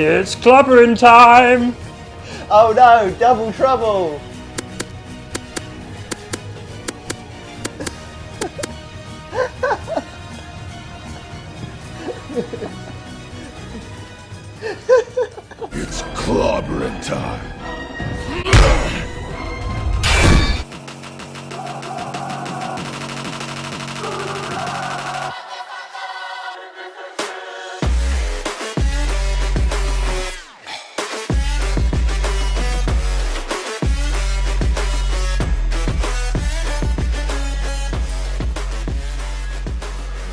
It's clubbering time! Oh no, double trouble! It's clobbering time.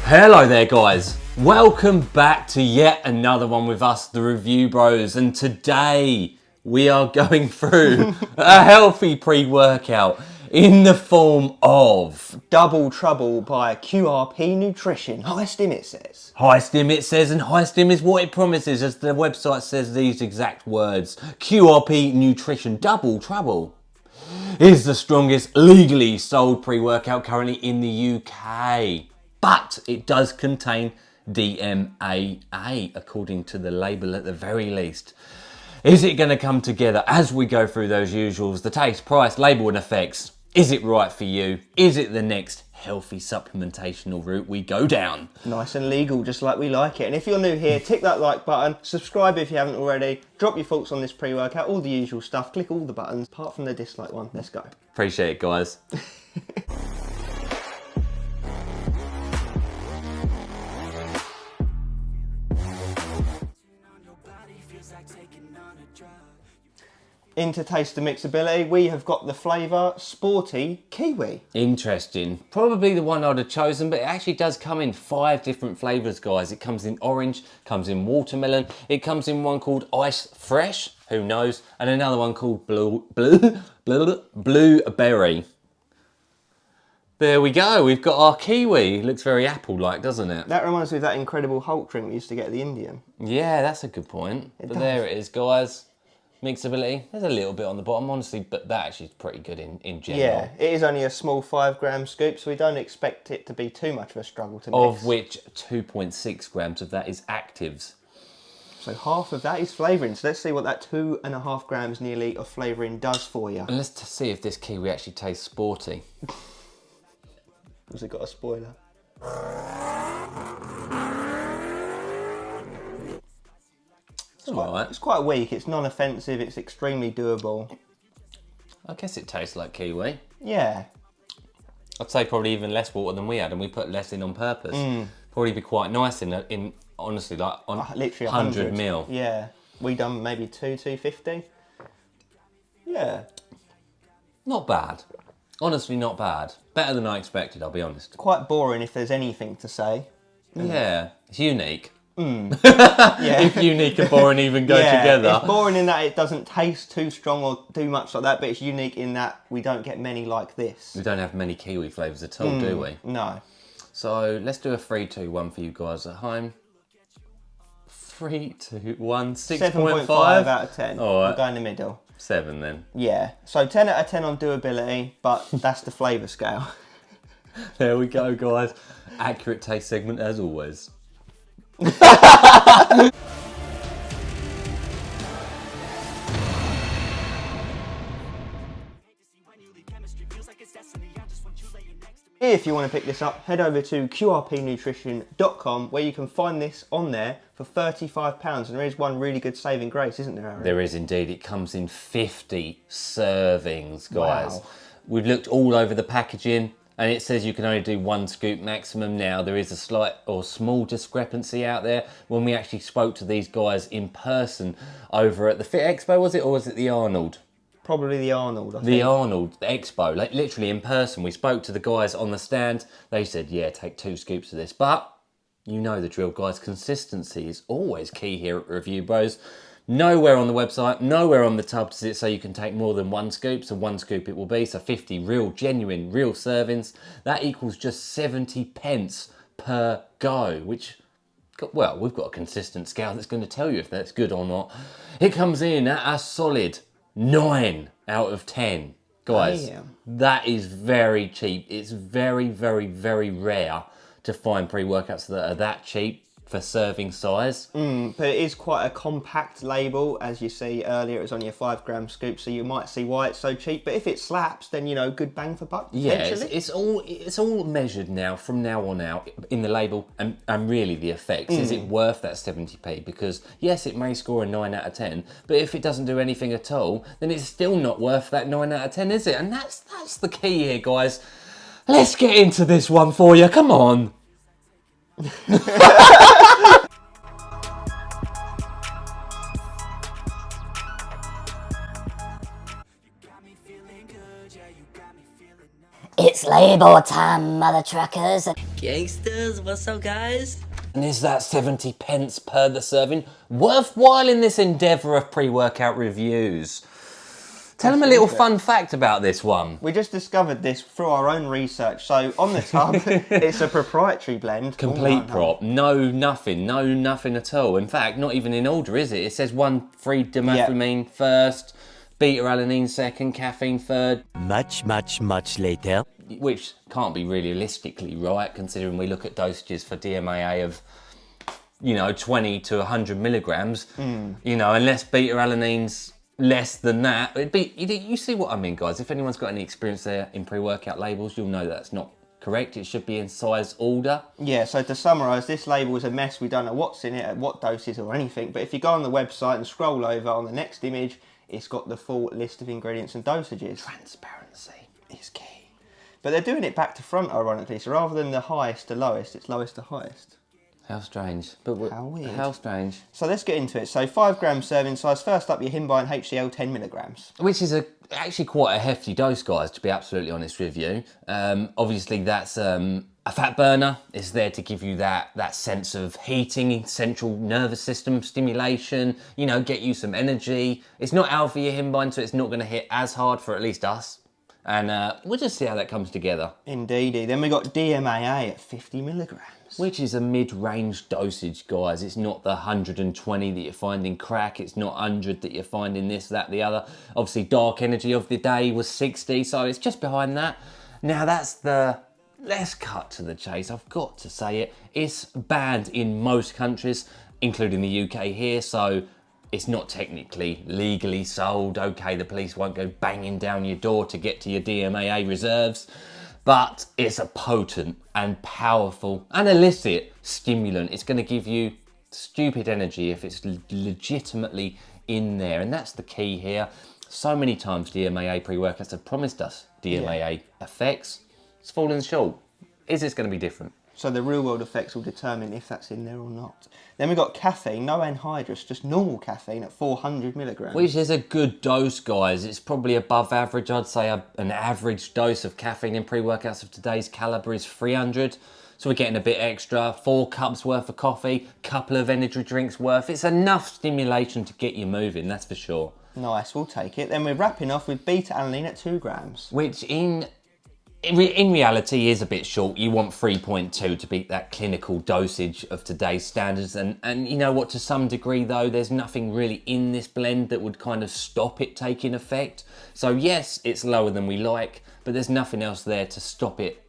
Hello there guys, welcome back to yet another one with us, the Review Bros, and today we are going through a healthy pre-workout in the form of Double Trouble by QRP Nutrition. High stim it says. high stim it says, and high stim is what it promises, as the website says these exact words. QRP Nutrition Double Trouble is the strongest legally sold pre-workout currently in the UK. But it does contain Dmaa, according to the label at the very least. Is it going to come together as we go through those usuals? The taste, price, label and effects. Is it right for you? Is it the next healthy supplementational route we go down? Nice and legal, just like we like it. And if you're new here, tick that like button, subscribe if you haven't already, drop your thoughts on this pre-workout, all the usual stuff, click all the buttons, apart from the dislike one. Let's go. Appreciate it, guys. Into taste and mixability, we have got the flavour Sporty Kiwi. Interesting. Probably the one I'd have chosen, but it actually does come in 5 different flavours, guys. It comes in orange, comes in watermelon, it comes in one called Ice Fresh, who knows, and another one called Blueberry. There we go, we've got our kiwi. It looks very apple-like, doesn't it? That reminds me of that Incredible Hulk drink we used to get at the Indian. Yeah, that's a good point. But there it is, guys. Mixability, there's a little bit on the bottom, honestly, but that actually is pretty good in general. Yeah, it is only a small 5-gram scoop, so we don't expect it to be too much of a struggle to mix. Of which 2.6 grams of that is actives. So half of that is flavouring. So let's see what that 2.5 grams nearly of flavouring does for you. And let's see if this kiwi actually tastes sporty. Has it got a spoiler? It's quite weak, it's non-offensive, it's extremely doable. I guess it tastes like kiwi. Yeah. I'd say probably even less water than we had, and we put less in on purpose. Probably be quite nice in honestly, like on literally 100 ml. Yeah. We done maybe 250. Yeah. Not bad. Honestly, not bad. Better than I expected, I'll be honest. Quite boring if there's anything to say. Yeah, it's unique. Yeah. If unique and boring even go together. It's boring in that it doesn't taste too strong or too much like that, but it's unique in that we don't get many like this. We don't have many kiwi flavours at all, do we? No. So let's do a 3, 2, 1 for you guys at home. 3, 2, 1, 6.5 out of 10. All right. We'll go in the middle. 7 then. Yeah. So 10 out of 10 on doability, but that's the flavour scale. There we go, guys. Accurate taste segment as always. If you want to pick this up, head over to qrpnutrition.com where you can find this on there for £35. And there is one really good saving grace, isn't there, Aaron? There is indeed. It comes in 50 servings, guys. Wow. We've looked all over the packaging and it says you can only do 1 scoop maximum now. There is a slight or small discrepancy out there. When we actually spoke to these guys in person over at the Fit Expo, was it? Or was it the Arnold? Probably the Arnold, I think. The Arnold Expo, like literally in person. We spoke to the guys on the stand. They said, yeah, take 2 scoops of this. But you know the drill, guys. Consistency is always key here at Review Bros. Nowhere on the website, nowhere on the tub does it say you can take more than 1 scoop. So 1 scoop it will be. So 50 real, genuine, real servings. That equals just 70 pence per go, which, well, we've got a consistent scale that's going to tell you if that's good or not. It comes in at a solid 9 out of 10. Guys, that is very cheap. It's very, very, very rare to find pre-workouts that are that cheap. for serving size. But it is quite a compact label. As you see earlier, it was only a 5 gram scoop, so you might see why it's so cheap. But if it slaps, then, you know, good bang for buck, Yeah, potentially. it's all measured now, from now on out, in the label, and really the effects. Is it worth that 70p? Because, yes, it may score a 9 out of 10, but if it doesn't do anything at all, then it's still not worth that 9 out of 10, is it? And that's the key here, guys. Let's get into this one for you, come on. It's label time, mother truckers. Gangsters, what's up, guys? And is that 70 pence per the serving worthwhile in this endeavour of pre-workout reviews? Tell them a little fun fact about this one. We just discovered this through our own research. So on the tub, it's a proprietary blend. Complete prop, no nothing at all. In fact, not even in order, is it? It says 1,3-dimethylamine first, beta-alanine second, caffeine third. Much later. Which can't be really realistically right, considering we look at dosages for DMAA of, you know, 20 to 100 milligrams. You know, unless beta-alanine's less than that, it'd be, you see what I mean, guys. If anyone's got any experience there in pre-workout labels, you'll know that's not correct. It should be in size order. Yeah, so to summarise, this label is a mess. We don't know what's in it, at what doses or anything. But if you go on the website and scroll over on the next image, it's got the full list of ingredients and dosages. Transparency is key. But they're doing it back to front, ironically. So rather than the highest to lowest, it's lowest to highest. How strange. But How weird. How strange. So let's get into it. So 5 gram serving size. First up, your Himbine HCl 10 milligrams. Which is actually quite a hefty dose, guys, to be absolutely honest with you. Obviously, that's a fat burner. It's there to give you that sense of heating, central nervous system stimulation, you know, get you some energy. It's not alpha your Himbine, so it's not going to hit as hard for at least us. And we'll just see how that comes together. Indeedy. Then we got DMAA at 50 milligrams. Which is a mid-range dosage, guys. It's not the 120 that you find in crack. It's not 100 that you find in this, that, the other. Obviously, dark energy of the day was 60, so it's just behind that. Now, let's cut to the chase. I've got to say it. It's banned in most countries, including the UK here, so it's not technically legally sold. Okay, the police won't go banging down your door to get to your DMAA reserves. But it's a potent and powerful and illicit stimulant. It's going to give you stupid energy if it's legitimately in there. And that's the key here. So many times DMAA pre-workouts have promised us DMAA effects. It's fallen short. Is this going to be different? So the real world effects will determine if that's in there or not. Then we've got caffeine, no anhydrous, just normal caffeine at 400 milligrams. Which is a good dose, guys. It's probably above average. I'd say an average dose of caffeine in pre-workouts of today's calibre is 300. So we're getting a bit extra, 4 cups worth of coffee, couple of energy drinks worth. It's enough stimulation to get you moving, that's for sure. Nice, we'll take it. Then we're wrapping off with beta-alanine at 2 grams. Which in reality is a bit short. You want 3.2 to beat that clinical dosage of today's standards. And you know what, to some degree though, there's nothing really in this blend that would kind of stop it taking effect. So yes, it's lower than we like, but there's nothing else there to stop it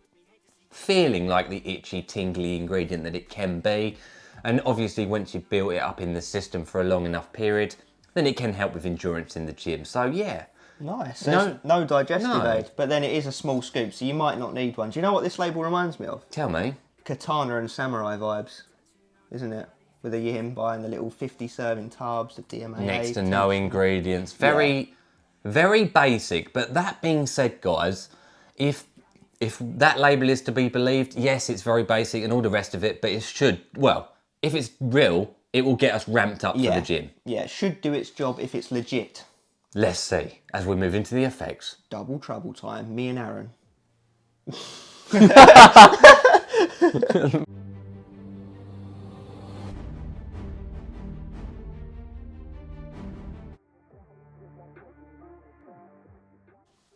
feeling like the itchy, tingly ingredient that it can be. And obviously once you've built it up in the system for a long enough period, then it can help with endurance in the gym. So yeah. Nice. No- No digestive No. aid, but then it is a small scoop, so you might not need one. Do you know what this label reminds me of? Tell me. Katana and samurai vibes, isn't it? With a Himbine and the little 50 serving tubs of DMAA. Next to no ingredients. Very basic. But that being said, guys, if that label is to be believed, yes, it's very basic and all the rest of it, but it should, well, if it's real, it will get us ramped up for the gym. Yeah, it should do its job if it's legit. Let's see, as we move into the effects. Double trouble time, me and Aaron.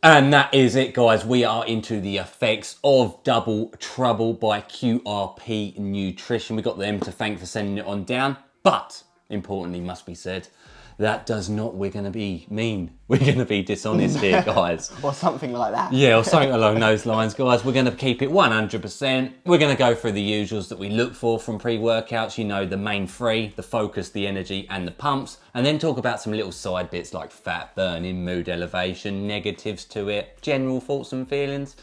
And that is it, guys. We are into the effects of Double Trouble by QRP Nutrition. We got them to thank for sending it on down, but importantly must be said, That does not we're going to be dishonest here, guys. Or something like that. Yeah, or something along those lines, guys. We're going to keep it 100%. We're going to go through the usuals that we look for from pre-workouts. You know, the main three, the focus, the energy, and the pumps. And then talk about some little side bits like fat burning, mood elevation, negatives to it, general thoughts and feelings.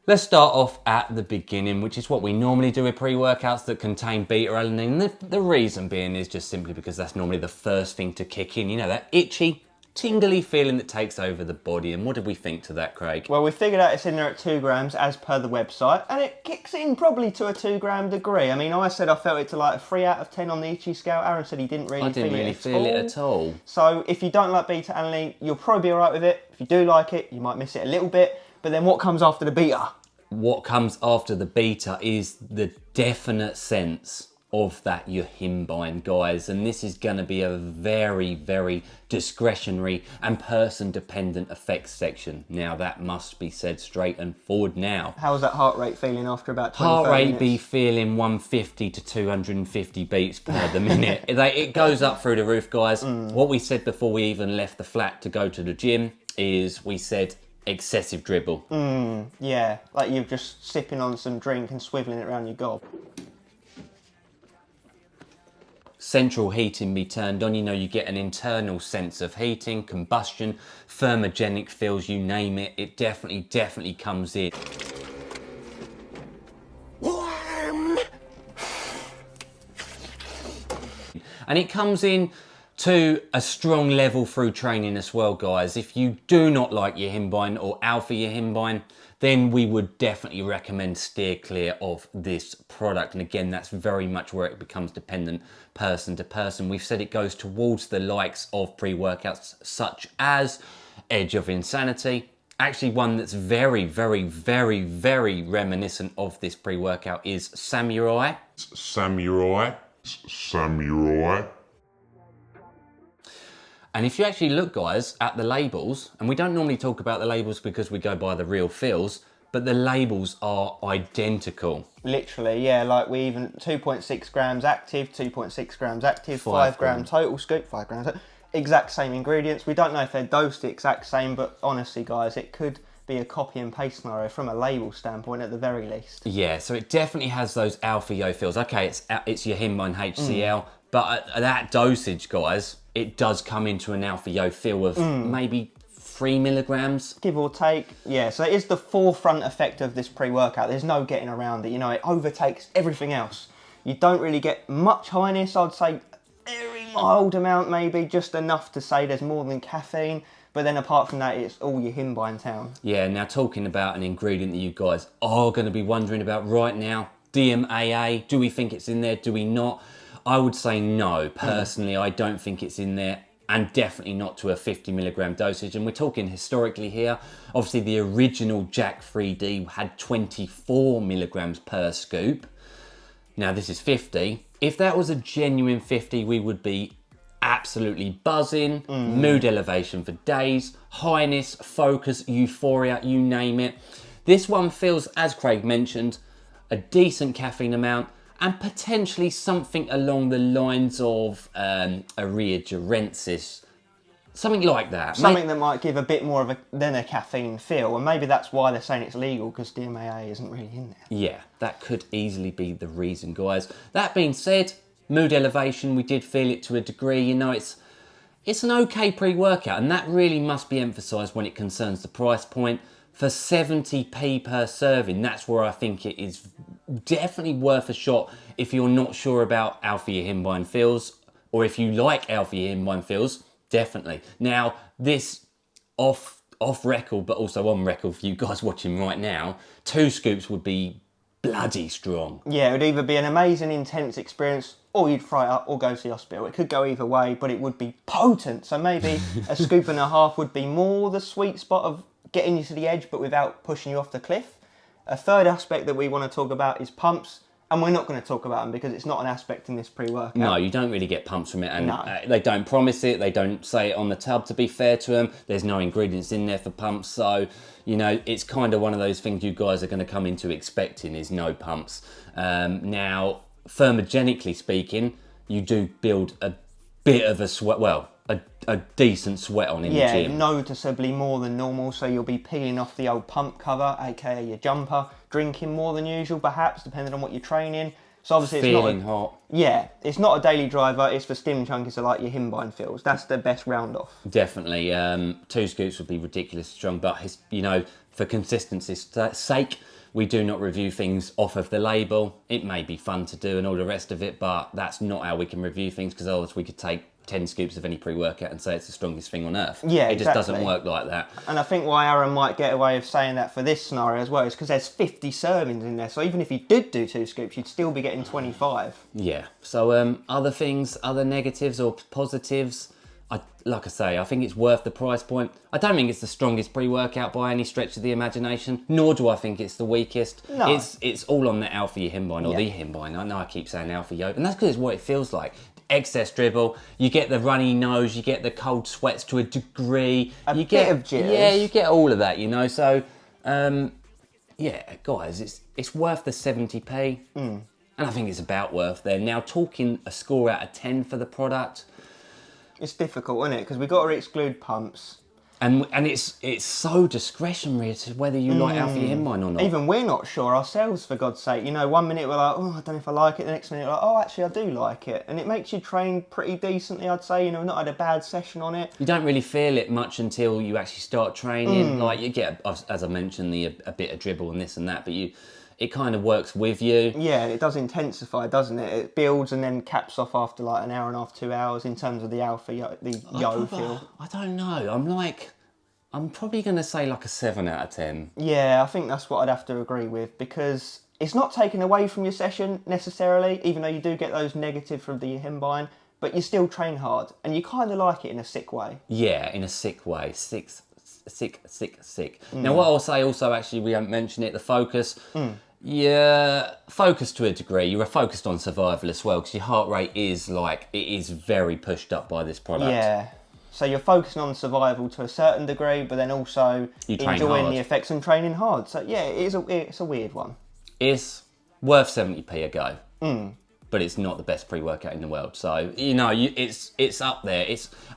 Let's start off at the beginning, which is what we normally do with pre-workouts that contain beta-alanine. The reason being is just simply because that's normally the first thing to kick in. You know, that itchy, tingly feeling that takes over the body. And what did we think to that, Craig? Well, we figured out it's in there at 2 grams as per the website, and it kicks in probably to a 2 gram degree. I mean, I said I felt it to like a 3 out of 10 on the itchy scale. Aaron said he didn't really feel it at all. So if you don't like beta-alanine, you'll probably be all right with it. If you do like it, you might miss it a little bit. But then what comes after the beta? What comes after the beta is the definite sense of that yohimbine, guys. And this is going to be a very, very discretionary and person-dependent effects section. Now, that must be said straight and forward now. How's that heart rate feeling after about 20 Heart rate minutes? be feeling 150 to 250 beats per the minute. It goes up through the roof, guys. What we said before we even left the flat to go to the gym is we said excessive dribble. Yeah, like you're just sipping on some drink and swiveling it around your gob. Central heating be turned on. You know, you get an internal sense of heating, combustion, thermogenic feels, you name it. It definitely comes in. And it comes in to a strong level through training as well, guys. If you do not like yohimbine or alpha yohimbine, then we would definitely recommend steer clear of this product. And again, that's very much where it becomes dependent person to person. We've said it goes towards the likes of pre-workouts such as Edge of Insanity. Actually, one that's very reminiscent of this pre-workout is Samurai. And if you actually look, guys, at the labels, and we don't normally talk about the labels because we go by the real feels, but the labels are identical. Literally, yeah, like we even 2.6 grams active, 2.6 grams active, 5 gram total scoop, 5 grams, exact same ingredients. We don't know if they're dosed the exact same, but honestly, guys, it could be a copy and paste scenario from a label standpoint at the very least. Yeah, so it definitely has those alpha yo feels. Okay, it's yohimbine HCl, but at that dosage, guys, it does come into an alpha yo feel of maybe 3 milligrams. Give or take, yeah, so it is the forefront effect of this pre-workout. There's no getting around it, you know, it overtakes everything else. You don't really get much highness, I'd say very mild amount maybe, just enough to say there's more than caffeine, but then apart from that, it's all yohimbine town. Yeah, now talking about an ingredient that you guys are going to be wondering about right now, Dmaa, do we think it's in there, do we not? I would say no, personally, I don't think it's in there. And definitely not to a 50 milligram dosage. And we're talking historically here. Obviously, the original Jack 3D had 24 milligrams per scoop. Now, this is 50. If that was a genuine 50, we would be absolutely buzzing, mood elevation for days, highness, focus, euphoria, you name it. This one feels, as Craig mentioned, a decent caffeine amount, and potentially something along the lines of Area Gerensis, something like that. Something that might give a bit more of than a caffeine feel, and maybe that's why they're saying it's legal, because Dmaa isn't really in there. Yeah, that could easily be the reason, guys. That being said, mood elevation, we did feel it to a degree. You know, it's an okay pre-workout, and that really must be emphasised when it concerns the price point. For 70p per serving, that's where I think it is definitely worth a shot if you're not sure about alpha yohimbine feels, or if you like alpha yohimbine feels, definitely. Now, this off record, but also on record for you guys watching right now, 2 scoops would be bloody strong. Yeah, it would either be an amazing, intense experience, or you'd fry it up or go to the hospital. It could go either way, but it would be potent. So maybe a scoop and a half would be more the sweet spot of getting you to the edge, but without pushing you off the cliff. A third aspect that we want to talk about is pumps, and we're not going to talk about them because it's not an aspect in this pre-workout. No, you don't really get pumps from it, and they don't promise it, they don't say it on the tub, to be fair to them. There's no ingredients in there for pumps, so, you know, it's kind of one of those things you guys are going to come into expecting is no pumps. Now, thermogenically speaking, you do build a bit of a sweat, well, a decent sweat on in the gym. Yeah, noticeably more than normal, so you'll be peeling off the old pump cover, aka your jumper, drinking more than usual perhaps, depending on what you're training. So obviously Feeling it's not hot. Yeah, it's not a daily driver, it's for stim chunkies, so like your hindbine fills. That's the best round off. Definitely. 2 scoops would be ridiculously strong, but you know, for consistency's sake, we do not review things off of the label. It may be fun to do and all the rest of it, but that's not how we can review things, because otherwise we could take 10 scoops of any pre-workout and say it's the strongest thing on earth. Yeah, it just doesn't work like that. And I think why Aaron might get away with saying that for this scenario as well is because there's 50 servings in there. So even if you did do 2 scoops, you'd still be getting 25. Yeah. So other things, other negatives or positives, like I say, I think it's worth the price point. I don't think it's the strongest pre-workout by any stretch of the imagination, nor do I think it's the weakest. No. It's all on the alpha hindbine, or the hindbine. I know I keep saying alpha yoke, and that's because it's what it feels like. Excess dribble, you get the runny nose, you get the cold sweats to a degree. You bit of jitters. Yeah, you get all of that, you know. So, yeah, guys, it's worth the 70p. And I think it's about worth there. Now, talking a score out of 10 for the product, It's difficult, isn't it? Because we've got to exclude pumps. and it's so discretionary as to whether you like alpha hindbine or not. Even we're not sure ourselves, for God's sake. You know, one minute we're like, oh, I don't know if I like it. The next minute we're like, oh, actually, I do like it. And it makes you train pretty decently, I'd say. You know, not had a bad session on it. You don't really feel it much until you actually start training. Like, you get, as I mentioned, a bit of dribble and this and that, but it kind of works with you. Yeah, and it does intensify, doesn't it? It builds and then caps off after like an hour and a half, 2 hours in terms of the alpha, the yo feel. I don't know. I'm probably going to say like a 7 out of 10. Yeah, I think that's what I'd have to agree with, because it's not taken away from your session necessarily, even though you do get those negative from the hindbine, but you still train hard and you kind of like it in a sick way. Yeah, in a sick way. Sick. Now, what I'll say also, actually, we haven't mentioned it, the focus. Yeah, focus to a degree. You're focused on survival as well, because your heart rate is very pushed up by this product. Yeah. So you're focusing on survival to a certain degree, but then also You train enjoying hard. the effects and training hard. So yeah, it's a weird one. It's worth 70p a go. But it's not the best pre-workout in the world. So, you know, it's up there.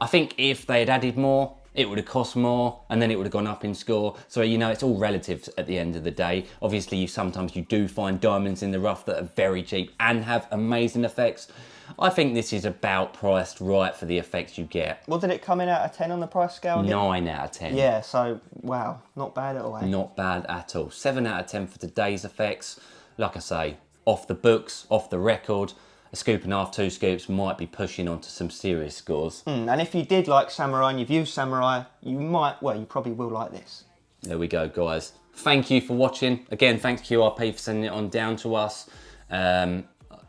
I think if they had added more, it would have cost more, and then it would have gone up in score. So, you know, it's all relative at the end of the day. Obviously, sometimes you do find diamonds in the rough that are very cheap and have amazing effects. I think this is about priced right for the effects you get. What did it come in out of 10 on the price scale? 9 out of 10. Yeah, so, wow, not bad at all, eh? Not bad at all. 7 out of 10 for today's effects. Like I say, off the books, off the record, a scoop and a half, 2 scoops might be pushing onto some serious scores. And if you did like Samurai and you've used Samurai, you probably will like this. There we go, guys. Thank you for watching. Again, thanks QRP for sending it on down to us.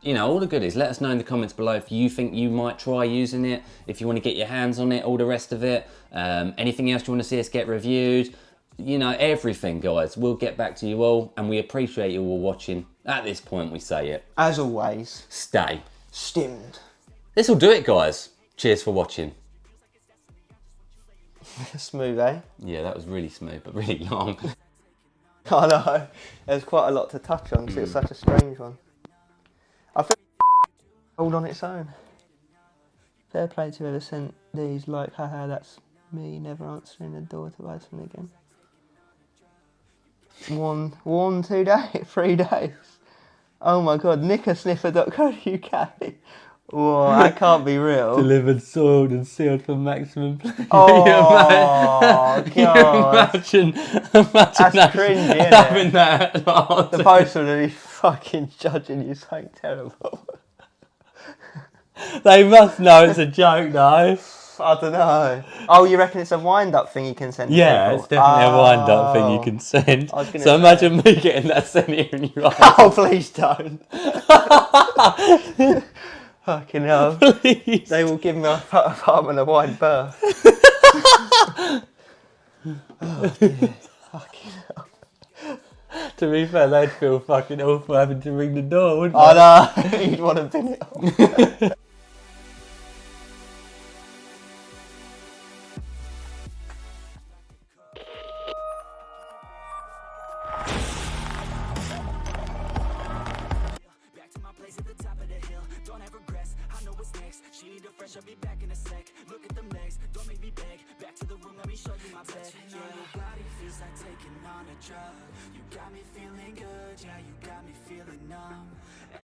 You know, all the goodies. Let us know in the comments below if you think you might try using it, if you want to get your hands on it, all the rest of it. Anything else you want to see us get reviewed. You know, everything, guys. We'll get back to you all, and we appreciate you all watching. At this point, we say it. As always, Stay stimmed. This'll do it, guys. Cheers for watching. Smooth, eh? Yeah, that was really smooth, but really long. I know. There's quite a lot to touch on because it's such a strange one. I think hold on its own. Fair play to whoever sent these, like, haha, that's me never answering the door to open again. 2 days, 3 days. Oh my god, nickersniffer.co.uk. Whoa, that can't be real. Delivered, soiled and sealed for maximum pleasure. Oh, god. Imagine That's cringy, isn't having it? that. The post would be fucking judging you so terrible. They must know it's a joke, though. I don't know. Oh, you reckon it's a wind-up thing you can send? Yeah, people? it's definitely a wind-up thing you can send. I was gonna So say. imagine me getting that sent here in your eyes. Oh, please don't. Fucking hell. Please. They will give my apartment a wide berth. Oh, dear. Fucking hell. To be fair, they'd feel fucking awful having to ring the door, wouldn't they? I know. You'd want to bin it off. Back to my place at the top of the hill. Don't have regrets. I know what's next. next. She need a fresh, I'll be back in a sec. Look at them legs, don't make me beg. Back to the room, let me show you my bed. Yeah, your body feels like taking on a drug. You got me feeling good, yeah, you got me feeling numb.